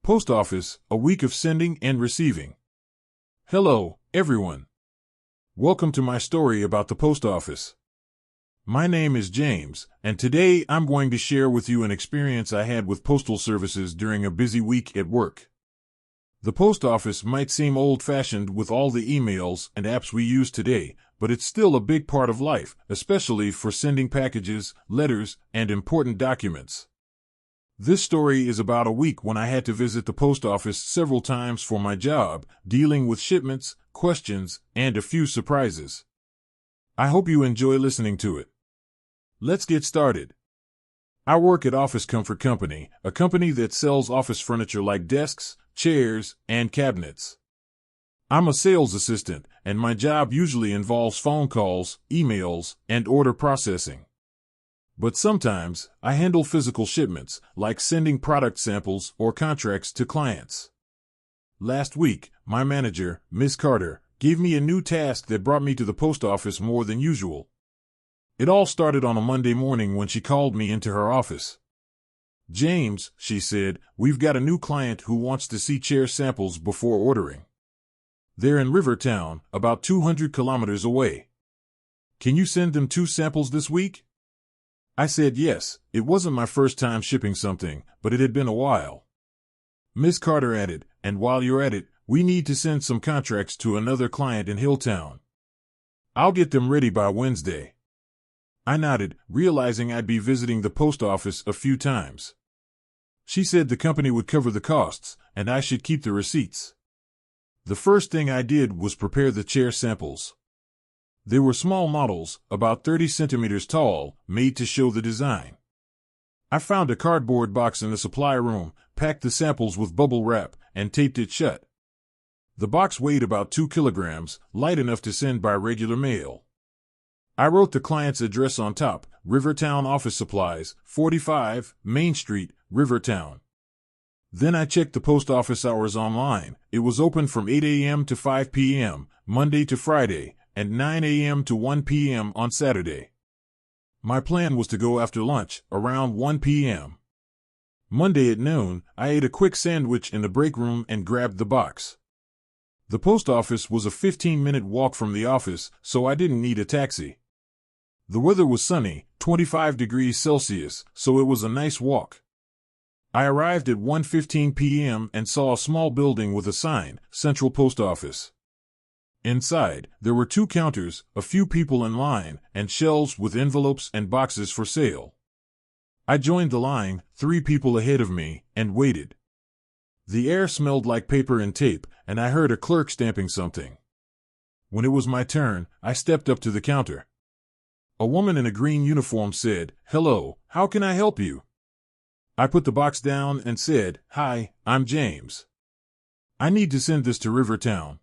Post Office, a week of sending and receiving. Hello, everyone. Welcome to my story about the post office. My name is James, and today I'm going to share with you an experience I had with postal services during a busy week at work. The post office might seem old-fashioned with all the emails and apps we use today, but it's still a big part of life, especially for sending packages, letters, and important documents. This story is about a week when I had to visit the post office several times for my job, dealing with shipments, questions, and a few surprises. I hope you enjoy listening to it. Let's get started. I work at Office Comfort Company, a company that sells office furniture like desks, chairs, and cabinets. I'm a sales assistant, and my job usually involves phone calls, emails, and order processing. But sometimes, I handle physical shipments, like sending product samples or contracts to clients. Last week, my manager, Ms. Carter, gave me a new task that brought me to the post office more than usual. It all started on a Monday morning when she called me into her office. "James," she said, "we've got a new client who wants to see chair samples before ordering. They're in Rivertown, about 200 kilometers away. Can you send them 2 samples this week?" I said yes. It wasn't my first time shipping something, but it had been a while. Ms. Carter added, "And while you're at it, we need to send some contracts to another client in Hilltown. I'll get them ready by Wednesday." I nodded, realizing I'd be visiting the post office a few times. She said the company would cover the costs, and I should keep the receipts. The first thing I did was prepare the chair samples. They were small models, about 30 centimeters tall, made to show the design. I found a cardboard box in the supply room, packed the samples with bubble wrap, and taped it shut. The box weighed about 2 kilograms, light enough to send by regular mail. I wrote the client's address on top, Rivertown Office Supplies, 45, Main Street, Rivertown. Then I checked the post office hours online. It was open from 8 a.m. to 5 p.m., Monday to Friday, and 9 a.m. to 1 p.m. on Saturday. My plan was to go after lunch, around 1 p.m. Monday at noon, I ate a quick sandwich in the break room and grabbed the box. The post office was a 15-minute walk from the office, so I didn't need a taxi. The weather was sunny, 25 degrees Celsius, so it was a nice walk. I arrived at 1:15 p.m. and saw a small building with a sign, Central Post Office. Inside, there were 2 counters, a few people in line, and shelves with envelopes and boxes for sale. I joined the line, 3 people ahead of me, and waited. The air smelled like paper and tape, and I heard a clerk stamping something. When it was my turn, I stepped up to the counter. A woman in a green uniform said, "Hello, how can I help you?" I put the box down and said, "Hi, I'm James. I need to send this to Rivertown."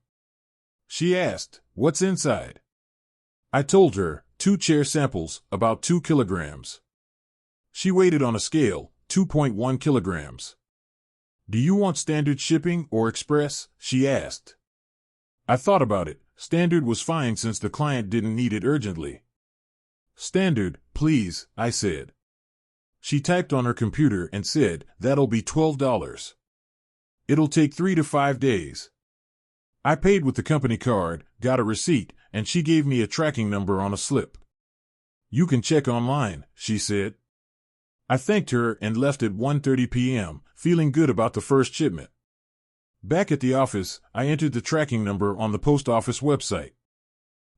She asked, "What's inside?" I told her, 2 chair samples, about 2 kilograms. She weighed it on a scale, 2.1 kilograms. "Do you want standard shipping or express?" she asked. I thought about it. Standard was fine since the client didn't need it urgently. "Standard, please," I said. She typed on her computer and said, "That'll be $12. It'll take 3 to 5 days. I paid with the company card, got a receipt, and she gave me a tracking number on a slip. "You can check online," she said. I thanked her and left at 1:30 p.m., feeling good about the first shipment. Back at the office, I entered the tracking number on the post office website.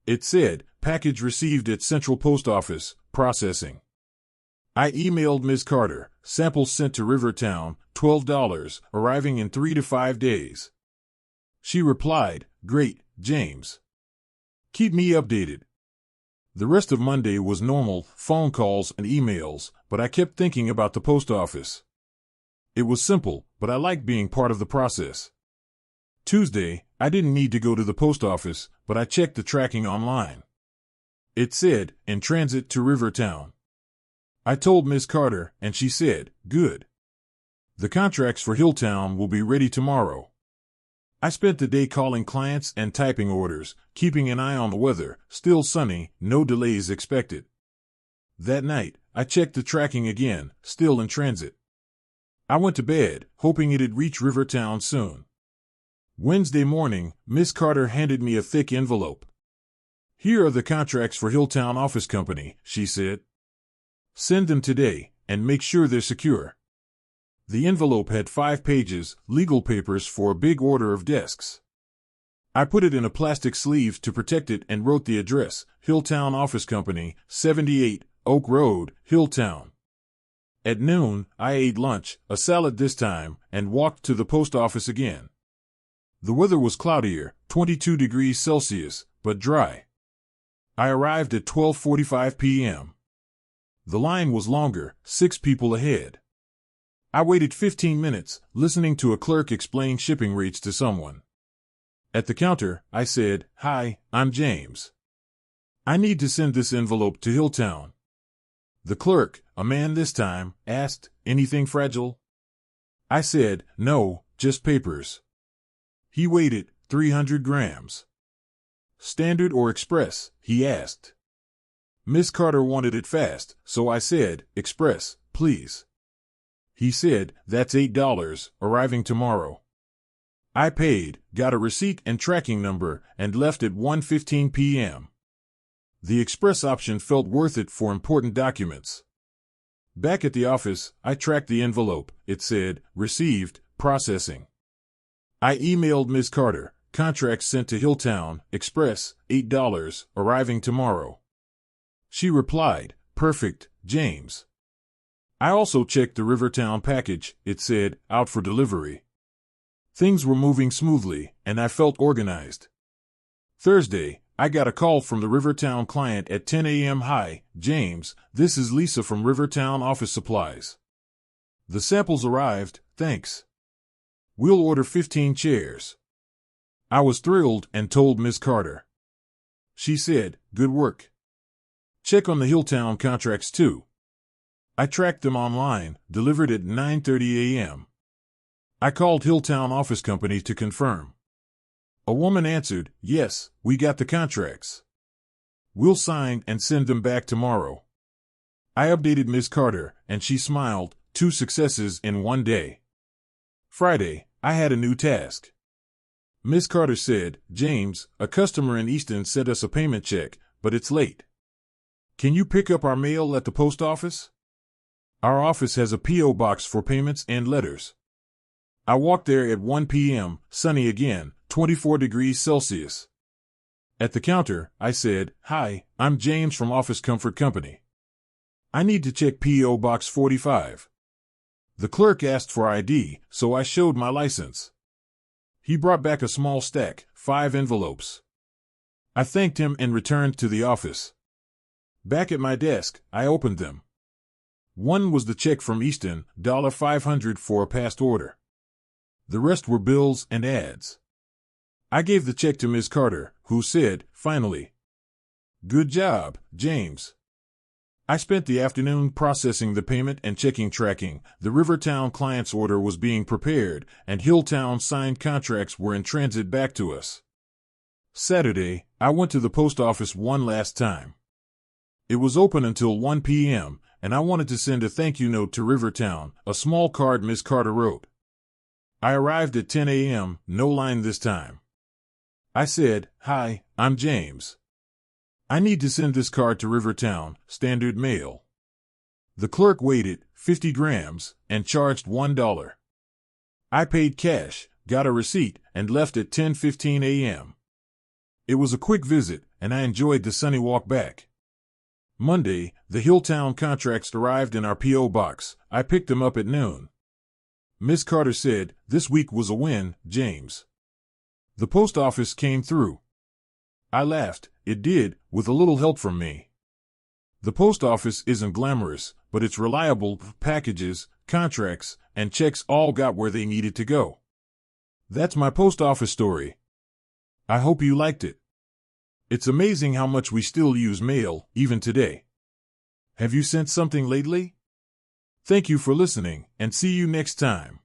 It said, "Package received at Central Post Office, processing." I emailed Ms. Carter, "Samples sent to Rivertown, $12, arriving in 3 to 5 days. She replied, "Great, James. Keep me updated." The rest of Monday was normal, phone calls and emails, but I kept thinking about the post office. It was simple, but I liked being part of the process. Tuesday, I didn't need to go to the post office, but I checked the tracking online. It said, "In transit to Rivertown." I told Ms. Carter, and she said, "Good. The contracts for Hilltown will be ready tomorrow." I spent the day calling clients and typing orders, keeping an eye on the weather, still sunny, no delays expected. That night, I checked the tracking again, still in transit. I went to bed, hoping it'd reach Rivertown soon. Wednesday morning, Miss Carter handed me a thick envelope. "Here are the contracts for Hilltown Office Company," she said. "Send them today, and make sure they're secure." The envelope had 5 pages, legal papers for a big order of desks. I put it in a plastic sleeve to protect it and wrote the address, Hilltown Office Company, 78 Oak Road, Hilltown. At noon, I ate lunch, a salad this time, and walked to the post office again. The weather was cloudier, 22 degrees Celsius, but dry. I arrived at 12:45 p.m. The line was longer, 6 people ahead. I waited 15 minutes, listening to a clerk explain shipping rates to someone. At the counter, I said, "Hi, I'm James. I need to send this envelope to Hilltown." The clerk, a man this time, asked, "Anything fragile?" I said, "No, just papers." He weighed it, 300 grams. "Standard or express?" he asked. Miss Carter wanted it fast, so I said, "Express, please." He said, "That's $8, arriving tomorrow." I paid, got a receipt and tracking number, and left at 1:15 p.m. The express option felt worth it for important documents. Back at the office, I tracked the envelope. It said, "Received, processing." I emailed Miss Carter, "Contract sent to Hilltown, Express, $8, arriving tomorrow." She replied, "Perfect, James." I also checked the Rivertown package. It said, "Out for delivery." Things were moving smoothly, and I felt organized. Thursday, I got a call from the Rivertown client at 10 a.m. "Hi, James, this is Lisa from Rivertown Office Supplies. The samples arrived, thanks. We'll order 15 chairs." I was thrilled and told Miss Carter. She said, "Good work. Check on the Hilltown contracts too." I tracked them online, delivered at 9:30 a.m. I called Hilltown Office Company to confirm. A woman answered, "Yes, we got the contracts. We'll sign and send them back tomorrow." I updated Miss Carter, and she smiled, 2 successes in one day. Friday, I had a new task. Miss Carter said, "James, a customer in Easton sent us a payment check, but it's late. Can you pick up our mail at the post office? Our office has a P.O. box for payments and letters." I walked there at 1 p.m., sunny again, 24 degrees Celsius. At the counter, I said, "Hi, I'm James from Office Comfort Company. I need to check P.O. Box 45. The clerk asked for ID, so I showed my license. He brought back a small stack, 5 envelopes. I thanked him and returned to the office. Back at my desk, I opened them. One was the check from Easton, $500 for a past order. The rest were bills and ads. I gave the check to Miss Carter, who said, finally, "Good job, James." I spent the afternoon processing the payment and checking tracking. The Rivertown client's order was being prepared, and Hilltown signed contracts were in transit back to us. Saturday, I went to the post office one last time. It was open until 1 p.m., and I wanted to send a thank you note to Rivertown, a small card Miss Carter wrote. I arrived at 10 a.m., no line this time. I said, "Hi, I'm James. I need to send this card to Rivertown, standard mail." The clerk weighed it, 50 grams, and charged $1. I paid cash, got a receipt, and left at 10:15 a.m. It was a quick visit, and I enjoyed the sunny walk back. Monday, the Hilltown contracts arrived in our P.O. box. I picked them up at noon. Miss Carter said, "This week was a win, James. The post office came through." I laughed. It did, with a little help from me. The post office isn't glamorous, but it's reliable. Packages, contracts, and checks all got where they needed to go. That's my post office story. I hope you liked it. It's amazing how much we still use mail, even today. Have you sent something lately? Thank you for listening, and see you next time.